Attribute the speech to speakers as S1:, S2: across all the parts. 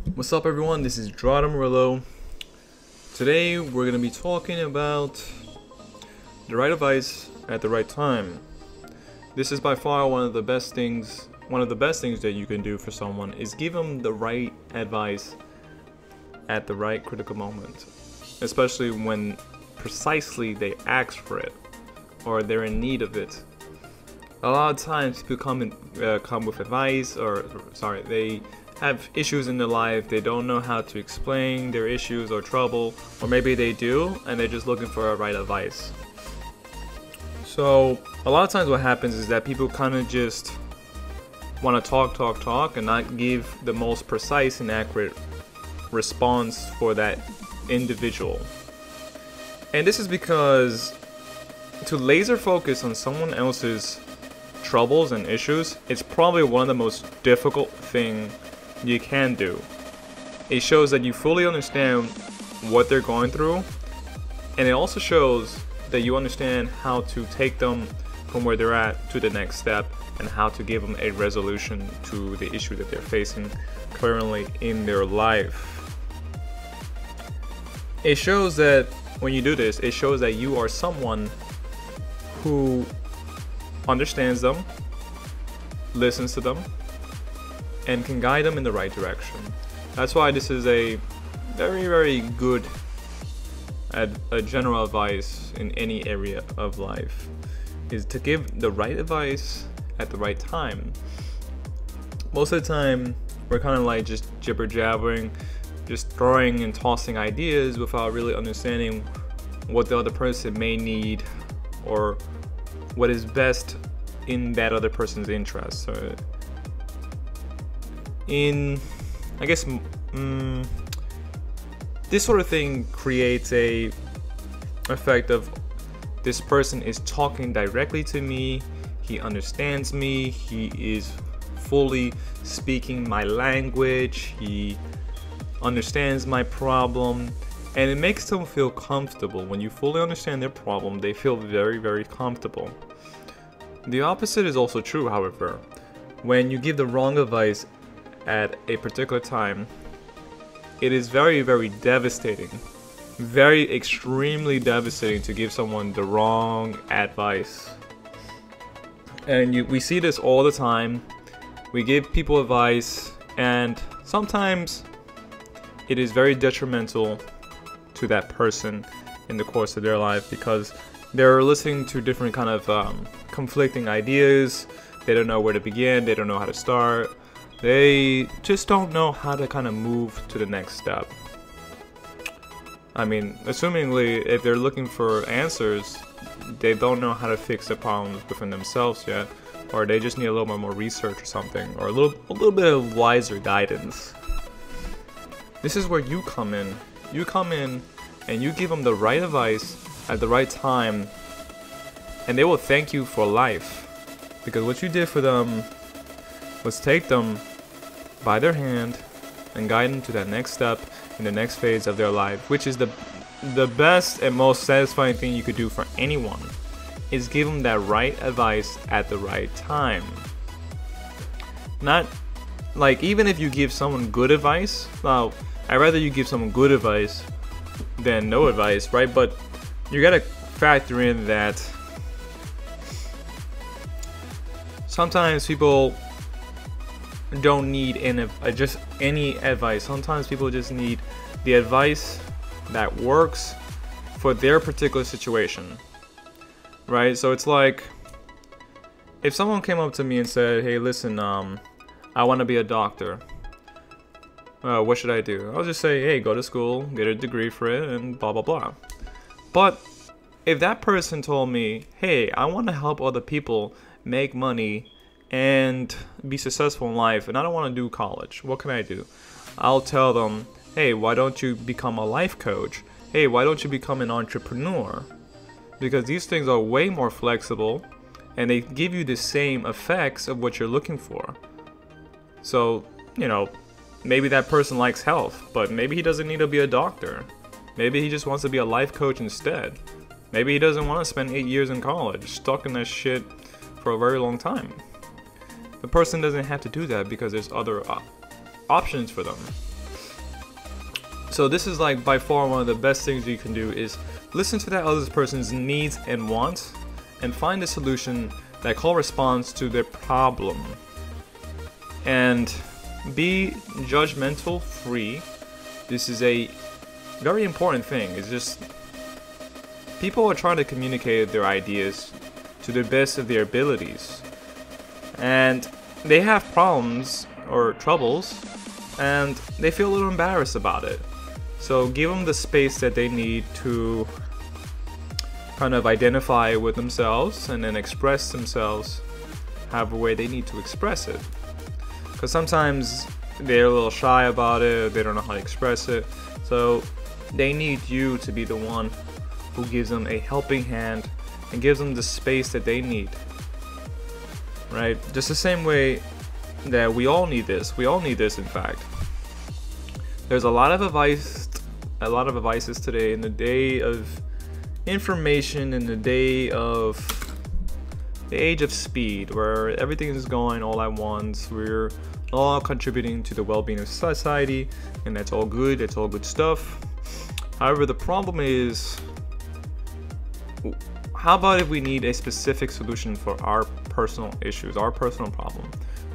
S1: What's up, everyone? This is Gerardo Morillo. Today we're going to be talking about the right advice at the right time. This is by far one of the best things that you can do for someone is give them the right advice at the right critical moment, especially when precisely they ask for it or they're in need of it. A lot of times people come with advice, they have issues in their life. They don't know how to explain their issues or trouble, or maybe they do and they're just looking for a right advice. So a lot of times what happens is that people kind of just want to talk and not give the most precise and accurate response for that individual. And this is because to laser focus on someone else's troubles and issues, it's probably one of the most difficult things you can do. It shows that you fully understand what they're going through, and it also shows that you understand how to take them from where they're at to the next step and how to give them a resolution to the issue that they're facing currently in their life. It shows that when you do this, it shows that you are someone who understands them, listens to them, and can guide them in the right direction. That's why this is a very, very good general advice in any area of life, is to give the right advice at the right time. Most of the time, we're kind of like just jibber-jabbering, just throwing and tossing ideas without really understanding what the other person may need or what is best in that other person's interest. So this sort of thing creates a effect of this person is talking directly to me, he understands me, he is fully speaking my language, he understands my problem, and it makes them feel comfortable. When you fully understand their problem, they feel very, very comfortable. The opposite is also true, however. When you give the wrong advice at a particular time, it is very, very devastating, very extremely devastating to give someone the wrong advice. And we see this all the time. We give people advice, and sometimes it is very detrimental to that person in the course of their life because they're listening to different kind of conflicting ideas. They don't know where to begin, they don't know how to start. They just don't know how to kind of move to the next step. I mean, assumingly, if they're looking for answers, they don't know how to fix the problems within themselves yet, or they just need a little bit more research or something, or a little bit of wiser guidance. This is where you come in. You come in and you give them the right advice at the right time, and they will thank you for life, because what you did for them was take them by their hand and guide them to that next step in the next phase of their life, which is the best and most satisfying thing you could do for anyone, is give them that right advice at the right time. Not like, even if you give someone good advice, now I'd rather you give someone good advice than no advice, right? But you gotta factor in that sometimes people don't need just any advice. Sometimes people just need the advice that works for their particular situation, right? So it's like if someone came up to me and said, hey, listen, I want to be a doctor. What should I do? I'll just say, hey, go to school, get a degree for it, and blah blah blah. But if that person told me, hey, I want to help other people make money and be successful in life, and I don't want to do college, what can I do? I'll tell them, hey, why don't you become a life coach? Hey, why don't you become an entrepreneur? Because these things are way more flexible and they give you the same effects of what you're looking for. So, maybe that person likes health, but maybe he doesn't need to be a doctor. Maybe he just wants to be a life coach instead. Maybe he doesn't want to spend 8 years in college stuck in that shit for a very long time. The person doesn't have to do that because there's other options for them. So this is like by far one of the best things you can do is listen to that other person's needs and wants and find a solution that corresponds to their problem. And be judgmental free. This is a very important thing. It's just people are trying to communicate their ideas to the best of their abilities. And they have problems or troubles and they feel a little embarrassed about it. So give them the space that they need to kind of identify with themselves and then express themselves however way they need to express it. Because sometimes they're a little shy about it, they don't know how to express it. So they need you to be the one who gives them a helping hand and gives them the space that they need. Right? Just the same way that we all need this. We all need this, in fact. There's a lot of advices today in the day of information, in the day of the age of speed, where everything is going all at once. We're all contributing to the well-being of society, and that's all good. That's all good stuff. However, the problem is, how about if we need a specific solution for our personal issues, our personal problem?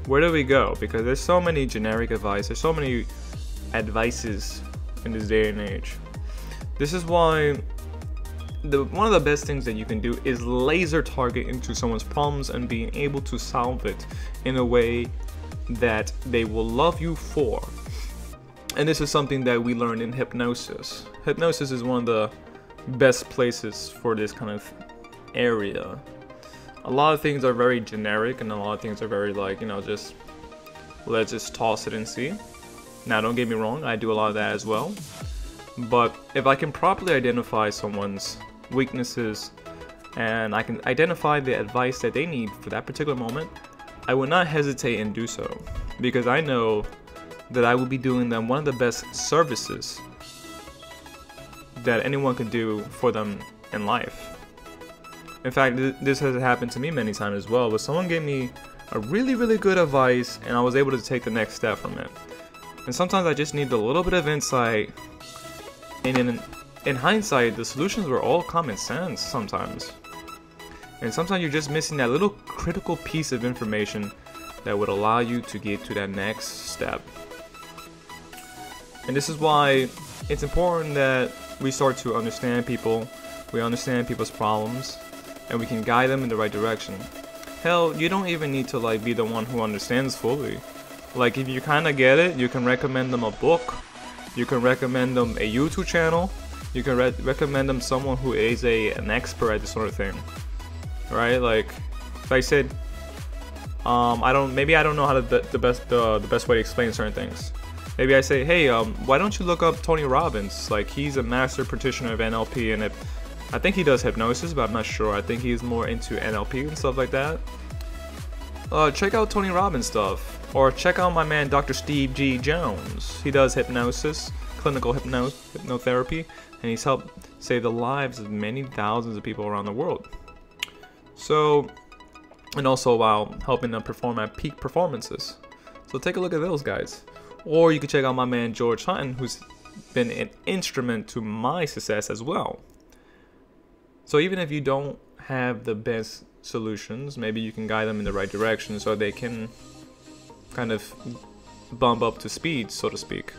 S1: Where do we go? Because there's so many generic advice, there's so many advices in this day and age. This is why one of the best things that you can do is laser target into someone's problems and being able to solve it in a way that they will love you for. And this is something that we learned in hypnosis. Hypnosis is one of the best places for this kind of area. A lot of things are very generic and a lot of things are very like, just let's just toss it and see. Now don't get me wrong, I do a lot of that as well. But if I can properly identify someone's weaknesses and I can identify the advice that they need for that particular moment, I will not hesitate and do so, because I know that I will be doing them one of the best services that anyone could do for them in life. In fact, this has happened to me many times as well, but someone gave me a really good advice and I was able to take the next step from it. And sometimes I just need a little bit of insight, and in hindsight, the solutions were all common sense sometimes. And sometimes you're just missing that little critical piece of information that would allow you to get to that next step. And this is why it's important that we start to understand people, we understand people's problems, and we can guide them in the right direction. Hell, you don't even need to be the one who understands fully. Like, if you kind of get it, you can recommend them a book, you can recommend them a YouTube channel, you can recommend them someone who is an expert at this sort of thing. Right? Like, if I said, maybe I don't know how to the best way to explain certain things. Maybe I say, hey, why don't you look up Tony Robbins? Like, he's a master practitioner of NLP, and I think he does hypnosis, but I'm not sure. I think he's more into NLP and stuff like that. Check out Tony Robbins stuff. Or check out my man Dr. Steve G. Jones. He does hypnosis, clinical hypnotherapy, and he's helped save the lives of many thousands of people around the world. So, and also while helping them perform at peak performances. So take a look at those guys. Or you can check out my man George Hutton, who's been an instrument to my success as well. So even if you don't have the best solutions, maybe you can guide them in the right direction so they can kind of bump up to speed, so to speak.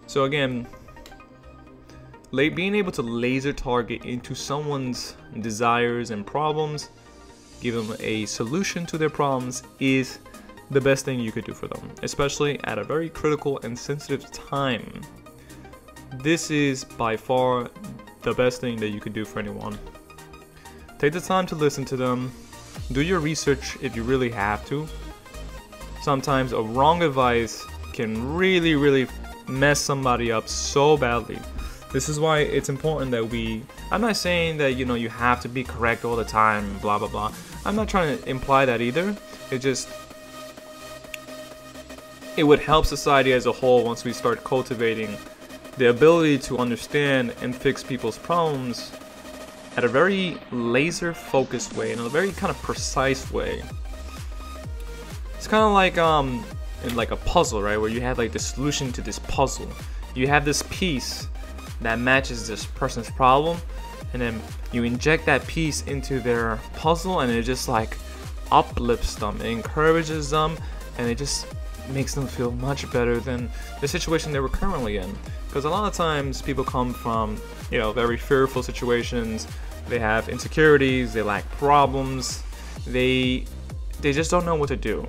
S1: So again, being able to laser target into someone's desires and problems, give them a solution to their problems, is the best thing you could do for them, especially at a very critical and sensitive time. This is by far the best thing that you could do for anyone. Take the time to listen to them. Do your research if you really have to. Sometimes a wrong advice can really mess somebody up so badly. This is why it's important that I'm not saying that, you have to be correct all the time, blah blah blah. I'm not trying to imply that either. It would help society as a whole once we start cultivating the ability to understand and fix people's problems at a very laser focused way, in a very kind of precise way. It's kind of like in like a puzzle, right? Where you have like the solution to this puzzle. You have this piece that matches this person's problem, and then you inject that piece into their puzzle, and it just like uplifts them, it encourages them, and it just makes them feel much better than the situation they were currently in. Because a lot of times people come from, very fearful situations. They have insecurities, they lack problems, they just don't know what to do.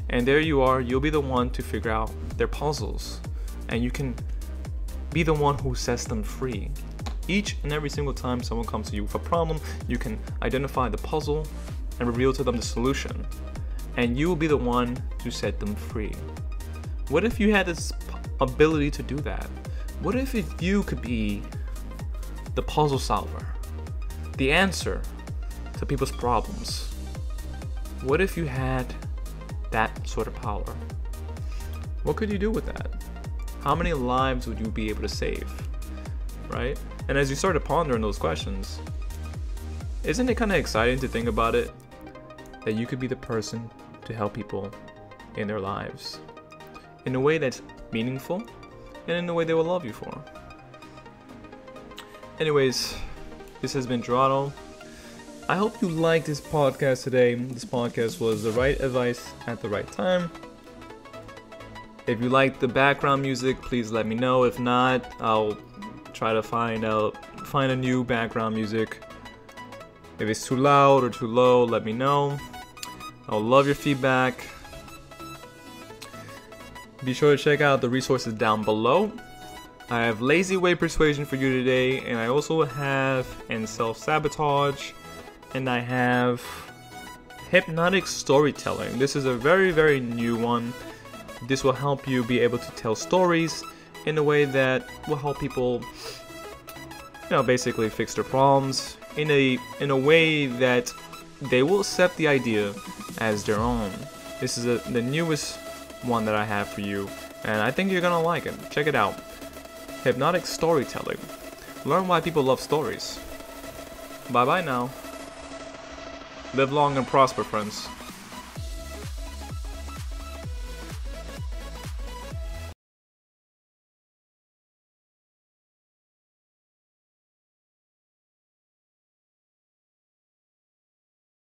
S1: And there you are, you'll be the one to figure out their puzzles, and you can be the one who sets them free. Each and every single time someone comes to you with a problem, you can identify the puzzle and reveal to them the solution, and you will be the one to set them free. What if you had this ability to do that? What if you could be the puzzle solver, the answer to people's problems? What if you had that sort of power? What could you do with that? How many lives would you be able to save, right? And as you start to ponder on those questions, isn't it kind of exciting to think about it? That you could be the person to help people in their lives in a way that's meaningful and in a way they will love you for. Anyways, this has been Gerardo. I hope you liked this podcast today. This podcast was the right advice at the right time. If you like the background music, please let me know. If not, I'll try to find a new background music. If it's too loud or too low, let me know. I'll love your feedback. Be sure to check out the resources down below. I have Lazy Way Persuasion for you today, and I also have Self Sabotage, and I have Hypnotic Storytelling. This is a very, very new one. This will help you be able to tell stories in a way that will help people, basically fix their problems in a way that they will accept the idea as their own. This is the newest one that I have for you, and I think you're gonna like it. Check it out. Hypnotic Storytelling. Learn why people love stories. Bye bye now. Live long and prosper, friends.